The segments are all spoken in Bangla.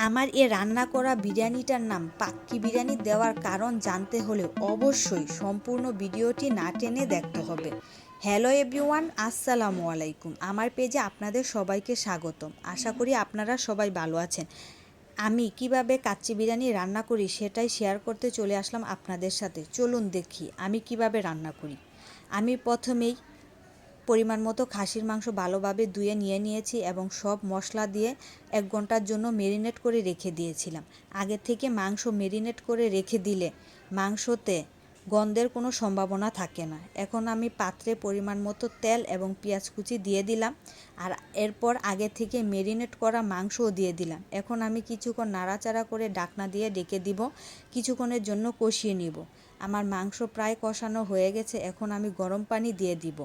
আমার এ রান্না করা বিরিয়ানিটার নাম পাক্কি বিরিয়ানি দেওয়ার কারণ জানতে হলে অবশ্যই সম্পূর্ণ ভিডিওটি না টেনে দেখতে হবে। হ্যালো এভরিওয়ান, আসসালামু আলাইকুম। আমার পেজে আপনাদের সবাইকে স্বাগতম। আশা করি আপনারা সবাই ভালো আছেন। আমি কিভাবে কাচ্চি বিরিয়ানি রান্না করি সেটাই শেয়ার করতে চলে আসলাম আপনাদের সাথে। চলুন দেখি আমি কিভাবে রান্না করি। আমি প্রথমেই পরিমাণ মতো খাসির মাংস ভালোভাবে ধুয়ে নিয়েছি এবং সব মশলা দিয়ে 1 ঘন্টার জন্য ম্যারিনেট করে রেখে দিয়েছিলাম। আগে থেকে মাংস ম্যারিনেট করে রেখে দিলে মাংসতে গন্ধের কোনো সম্ভাবনা থাকে না। এখন আমি পাত্রে পরিমাণ মতো তেল এবং পেঁয়াজ কুচি দিয়ে দিলাম, আর এরপর আগে থেকে ম্যারিনেট করা মাংসও দিয়ে দিলাম। এখন আমি কিছুক্ষণ নাড়াচাড়া করে ঢাকনা দিয়ে ঢেকে দিব, কিছুক্ষণের জন্য কষিয়ে নিব। আমার মাংস প্রায় কষানো হয়ে গেছে। এখন আমি গরম পানি দিয়ে দিব।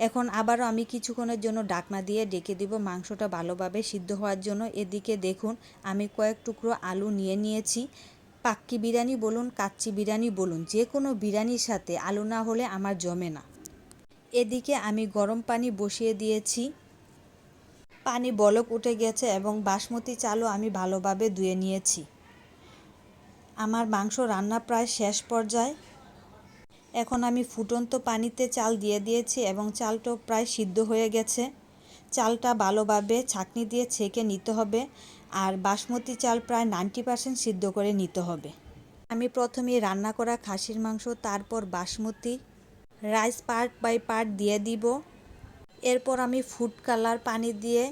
এখন আবারও আমি কিছুক্ষণের জন্য ঢাকনা দিয়ে ঢেকে দিব মাংসটা ভালোভাবে সিদ্ধ হওয়ার জন্য। এদিকে দেখুন আমি কয়েক টুকরো আলু নিয়েছি। পাক্কি বিরিয়ানি বলুন, কাচ্চি বিরিয়ানি বলুন, যে কোনো বিরিয়ানির সাথে আলু না হলে আমার জমে না। এদিকে আমি গরম পানি বসিয়ে দিয়েছি। পানি বলক উঠে গেছে এবং বাসমতি চালও আমি ভালোভাবে ধুয়ে নিয়েছি। আমার মাংস রান্না প্রায় শেষ পর্যায়ে। এখন আমি ফুটন্ত পানিতে চাল দিয়ে দিয়েছি এবং চালটা প্রায় সিদ্ধ হয়ে গেছে। চালটা ভালোভাবে ছাঁকনি দিয়ে ছেঁকে নিতে হবে, আর বাসমতি চাল প্রায় 90% সিদ্ধ করে নিতে হবে। আমি প্রথমে রান্না করা খাসির মাংস, তারপর basmati rice part by part দিয়ে দিব। এরপর আমি ফুড কালার পানি দিয়ে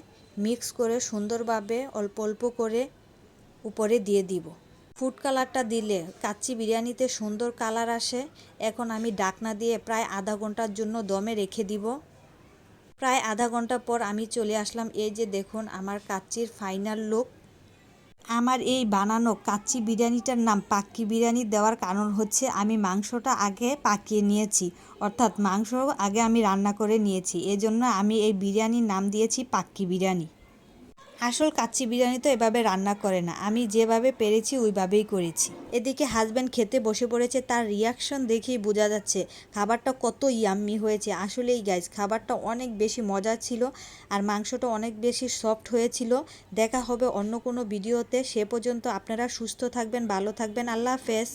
মিক্স করে সুন্দরভাবে অল্প অল্প করে উপরে দিয়ে দিব। ফুড কালারটা দিলে কাচ্চি বিরিয়ানিতে সুন্দর কালার আসে। এখন আমি ঢাকনা দিয়ে প্রায় আধা ঘন্টার জন্য দমে রেখে দিব। প্রায় আধা ঘন্টা পর আমি চলে আসলাম। এই যে দেখুন আমার কাচ্চির ফাইনাল লুক। আমার এই বানানো কাচ্চি বিরিয়ানিটার নাম পাক্কি বিরিয়ানি দেওয়ার কারণ হচ্ছে আমি মাংসটা আগে পাকিয়ে নিয়েছি, অর্থাৎ মাংস আগে আমি রান্না করে নিয়েছি। এজন্য আমি এই বিরিয়ানির নাম দিয়েছি পাক্কি বিরিয়ানি। আসল কাচ্চি বিরিয়ানি তো এভাবে রান্না করে না, আমি যেভাবে পেরেছি ওইভাবেই করেছি। এদিকে হাজব্যান্ড খেতে বসে পড়েছে, তার রিয়াকশন দেখেই বোঝা যাচ্ছে খাবারটা কত ইয়াম্মি হয়েছে। আসলেই গাইজ, খাবারটা অনেক বেশি মজা ছিল আর মাংসটা অনেক বেশি সফট হয়েছিল। দেখা হবে অন্য কোনো ভিডিওতে। সে পর্যন্ত আপনারা সুস্থ থাকবেন, ভালো থাকবেন। আল্লাহ হাফেজ।